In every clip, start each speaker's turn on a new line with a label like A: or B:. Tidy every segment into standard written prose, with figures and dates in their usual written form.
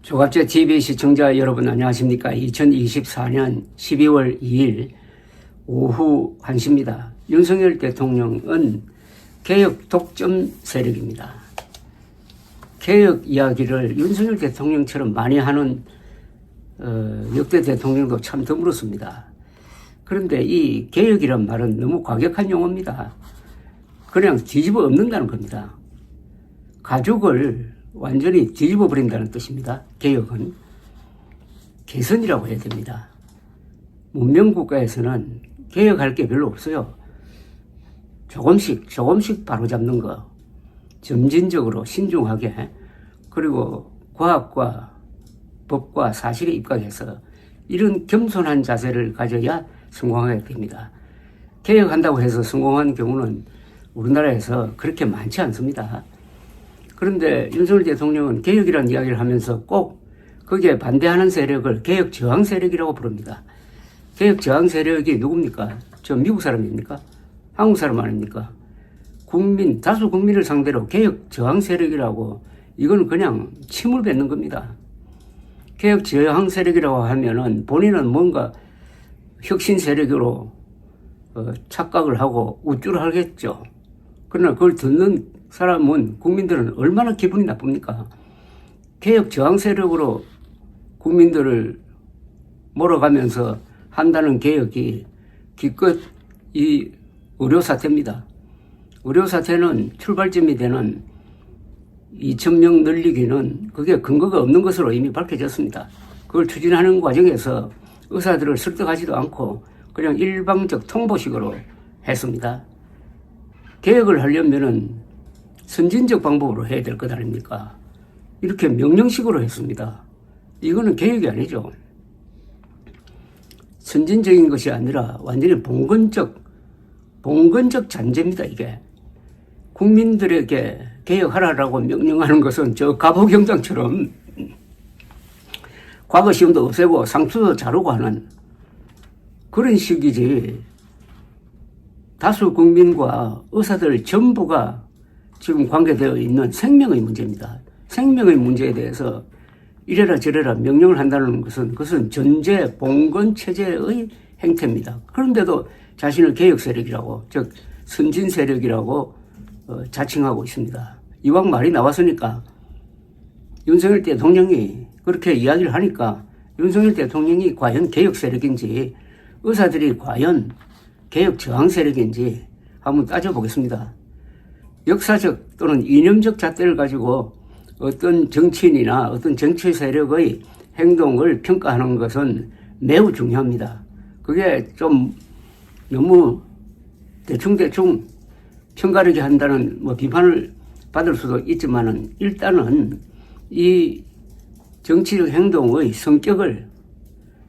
A: 조갑제 TV 시청자 여러분 안녕하십니까. 2024년 12월 2일 오후 1시입니다. 윤석열 대통령은 개혁 독점 세력입니다. 개혁 이야기를 윤석열 대통령처럼 많이 하는 역대 대통령도 참 드물었습니다. 그런데 이 개혁이란 말은 너무 과격한 용어입니다. 그냥 뒤집어 엎는다는 겁니다. 가족을 완전히 뒤집어 버린다는 뜻입니다. 개혁은 개선이라고 해야 됩니다. 문명국가에서는 개혁할 게 별로 없어요. 조금씩 바로잡는 거, 점진적으로 신중하게, 그리고 과학과 법과 사실에 입각해서 이런 겸손한 자세를 가져야 성공하게 됩니다. 개혁한다고 해서 성공한 경우는 우리나라에서 그렇게 많지 않습니다. 그런데 윤석열 대통령은 개혁이라는 이야기를 하면서 꼭 거기에 반대하는 세력을 개혁 저항 세력이라고 부릅니다. 개혁 저항 세력이 누굽니까? 저 미국 사람입니까? 한국 사람 아닙니까? 다수 국민을 상대로 개혁 저항 세력이라고, 이건 그냥 침을 뱉는 겁니다. 개혁 저항 세력이라고 하면은 본인은 뭔가 혁신 세력으로 착각을 하고 우쭐을 하겠죠. 그러나 그걸 듣는 사람은, 국민들은 얼마나 기분이 나쁩니까? 개혁 저항 세력으로 국민들을 몰아가면서 한다는 개혁이 기껏 이 의료 사태입니다. 의료 사태는 출발점이 되는 2,000명 늘리기는 그게 근거가 없는 것으로 이미 밝혀졌습니다. 그걸 추진하는 과정에서 의사들을 설득하지도 않고 그냥 일방적 통보식으로 했습니다. 개혁을 하려면은 선진적 방법으로 해야 될 것 아닙니까? 이렇게 명령식으로 했습니다. 이거는 개혁이 아니죠. 선진적인 것이 아니라 완전히 봉건적 잔재입니다, 이게. 국민들에게 개혁하라라고 명령하는 것은 저 가보경장처럼 과거 시험도 없애고 상투도 자르고 하는 그런 식이지. 다수 국민과 의사들 전부가 지금 관계되어 있는 생명의 문제입니다. 생명의 문제에 대해서 이래라 저래라 명령을 한다는 것은 그것은 전제 봉건 체제의 행태입니다. 그런데도 자신을 개혁 세력이라고, 즉 선진 세력이라고 자칭하고 있습니다. 이왕 말이 나왔으니까 윤석열 대통령이 그렇게 이야기를 하니까 윤석열 대통령이 과연 개혁 세력인지, 의사들이 과연 개혁 저항 세력인지 한번 따져보겠습니다. 역사적 또는 이념적 잣대를 가지고 어떤 정치인이나 어떤 정치 세력의 행동을 평가하는 것은 매우 중요합니다. 그게 좀 너무 대충 편가르게 한다는 비판을 받을 수도 있지만은, 일단은 이 정치적 행동의 성격을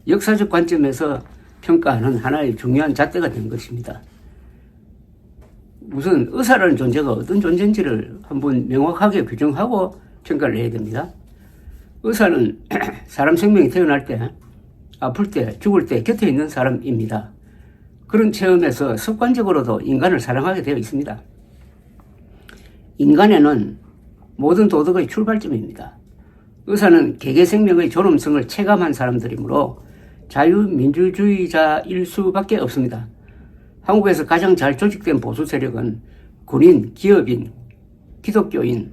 A: 역사적 관점에서 평가하는 하나의 중요한 잣대가 된 것입니다. 우선 의사라는 존재가 어떤 존재인지를 한번 명확하게 규정하고 평가를 해야 됩니다. 의사는 사람 생명이 태어날 때, 아플 때, 죽을 때 곁에 있는 사람입니다. 그런 체험에서 습관적으로도 인간을 사랑하게 되어 있습니다. 인간에는 모든 도덕의 출발점입니다. 의사는 개개 생명의 존엄성을 체감한 사람들이므로 자유민주주의자일 수밖에 없습니다. 한국에서 가장 잘 조직된 보수 세력은 군인, 기업인, 기독교인,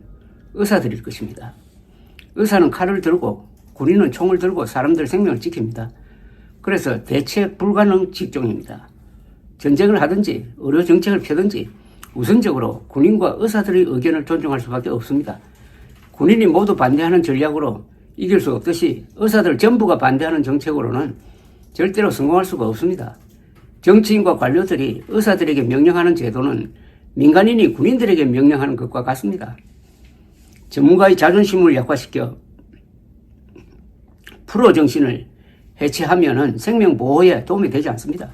A: 의사들일 것입니다. 의사는 칼을 들고, 군인은 총을 들고 사람들 생명을 지킵니다. 그래서 대체 불가능 직종입니다. 전쟁을 하든지 의료 정책을 펴든지 우선적으로 군인과 의사들의 의견을 존중할 수밖에 없습니다. 군인이 모두 반대하는 전략으로 이길 수 없듯이 의사들 전부가 반대하는 정책으로는 절대로 성공할 수가 없습니다. 정치인과 관료들이 의사들에게 명령하는 제도는 민간인이 군인들에게 명령하는 것과 같습니다. 전문가의 자존심을 약화시켜 프로 정신을 해체하면은 생명 보호에 도움이 되지 않습니다.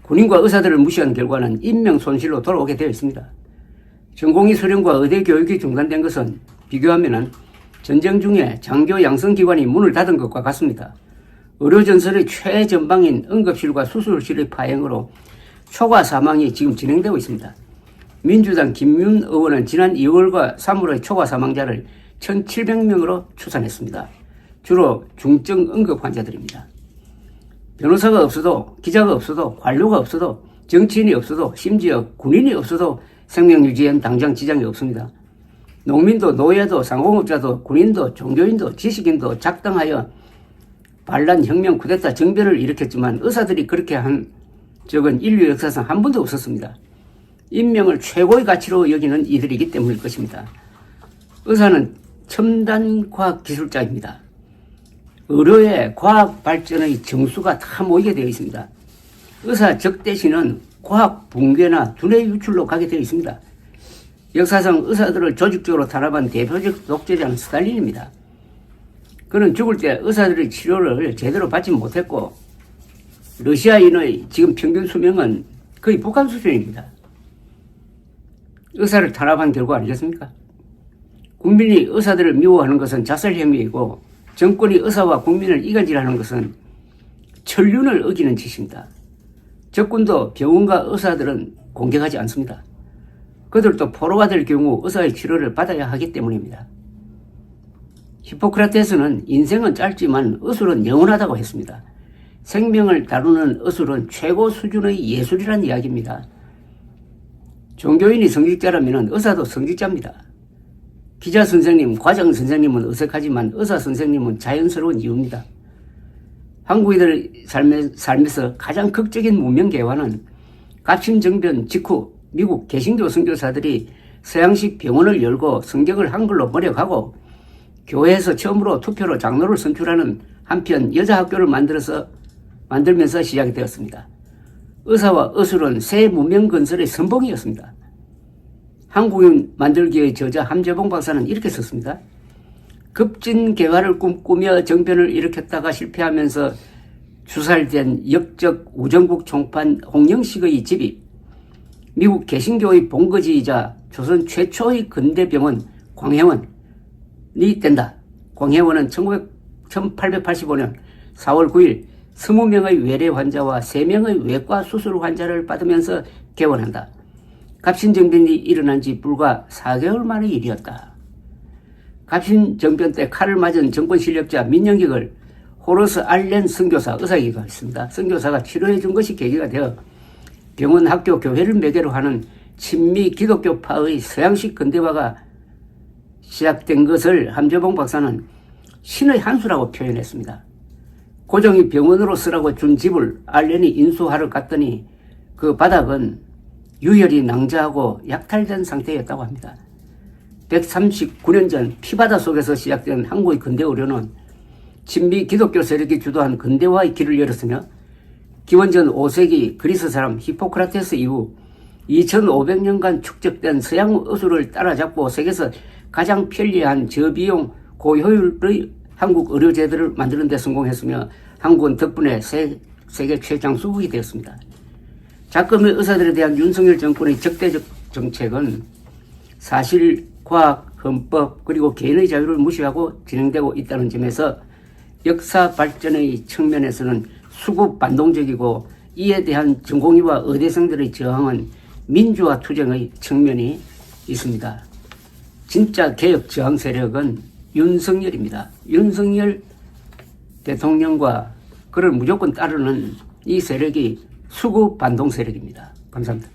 A: 군인과 의사들을 무시한 결과는 인명 손실로 돌아오게 되어 있습니다. 전공의 수련과 의대 교육이 중단된 것은 비교하면은 전쟁 중에 장교 양성기관이 문을 닫은 것과 같습니다. 의료전선의 최전방인 응급실과 수술실의 파행으로 초과 사망이 지금 진행되고 있습니다. 민주당 김윤 의원은 지난 2월과 3월의 초과 사망자를 1,700명으로 추산했습니다. 주로 중증 응급 환자들입니다. 변호사가 없어도, 기자가 없어도, 관료가 없어도, 정치인이 없어도, 심지어 군인이 없어도 생명 유지엔 당장 지장이 없습니다. 농민도, 노예도, 상공업자도, 군인도, 종교인도, 지식인도 작당하여 반란, 혁명, 쿠데타, 정변을 일으켰지만 의사들이 그렇게 한 적은 인류 역사상 한 번도 없었습니다. 인명을 최고의 가치로 여기는 이들이기 때문일 것입니다. 의사는 첨단 과학 기술자입니다. 의료의 과학 발전의 정수가 다 모이게 되어 있습니다. 의사 적대시는 과학 붕괴나 두뇌 유출로 가게 되어 있습니다. 역사상 의사들을 조직적으로 탄압한 대표적 독재자는 스탈린입니다. 그는 죽을 때 의사들의 치료를 제대로 받지 못했고 러시아인의 지금 평균 수명은 거의 북한 수준입니다. 의사를 탄압한 결과 아니겠습니까? 국민이 의사들을 미워하는 것은 자살 혐의이고 정권이 의사와 국민을 이간질하는 것은 천륜을 어기는 짓입니다. 적군도 병원과 의사들은 공격하지 않습니다. 그들도 포로가 될 경우 의사의 치료를 받아야 하기 때문입니다. 히포크라테스는 인생은 짧지만 의술은 영원하다고 했습니다. 생명을 다루는 의술은 최고 수준의 예술이란 이야기입니다. 종교인이 성직자라면 의사도 성직자입니다. 기자 선생님, 과장 선생님은 어색하지만 의사 선생님은 자연스러운 이유입니다. 한국인들의 삶에서 가장 극적인 문명 개화는 갑신정변 직후 미국 개신교 선교사들이 서양식 병원을 열고 성경을 한글로 번역하고 교회에서 처음으로 투표로 장로를 선출하는 한편 여자 학교를 만들면서 시작이 되었습니다. 의사와 의술은 새 문명 건설의 선봉이었습니다. 한국인 만들기의 저자 함재봉 박사는 이렇게 썼습니다. 급진개화를 꿈꾸며 정변을 일으켰다가 실패하면서 주살된 역적 우정국 총판 홍영식의 집이 미국 개신교의 본거지이자 조선 최초의 근대병원 광해원이 된다. 광해원은 1885년 4월 9일 20명의 외래 환자와 3명의 외과 수술 환자를 받으면서 개원한다. 갑신정변이 일어난 지 불과 4개월 만의 일이었다. 갑신정변 때 칼을 맞은 정권 실력자 민영익을 호러스 알렌 선교사, 의사이기가 있습니다. 선교사가 치료해 준 것이 계기가 되어 병원, 학교, 교회를 매개로 하는 친미 기독교파의 서양식 근대화가 시작된 것을 함재봉 박사는 신의 한 수라고 표현했습니다. 고종이 병원으로 쓰라고 준 집을 알렌이 인수하러 갔더니 그 바닥은 유혈이 낭자하고 약탈된 상태였다고 합니다. 139년 전 피바다 속에서 시작된 한국의 근대 의료는 친미 기독교 세력이 주도한 근대화의 길을 열었으며 기원전 5세기 그리스 사람 히포크라테스 이후 2500년간 축적된 서양 의술을 따라잡고 세계에서 가장 편리한 저비용 고효율의 한국 의료제도를 만드는 데 성공했으며 한국은 덕분에 세계 최장수국이 되었습니다. 작금의 의사들에 대한 윤석열 정권의 적대적 정책은 사실, 과학, 헌법 그리고 개인의 자유를 무시하고 진행되고 있다는 점에서 역사 발전의 측면에서는 수구 반동적이고 이에 대한 전공의와 의대생들의 저항은 민주화 투쟁의 측면이 있습니다. 진짜 개혁 저항 세력은 윤석열입니다. 윤석열 대통령과 그를 무조건 따르는 이 세력이 수구 반동 세력입니다. 감사합니다.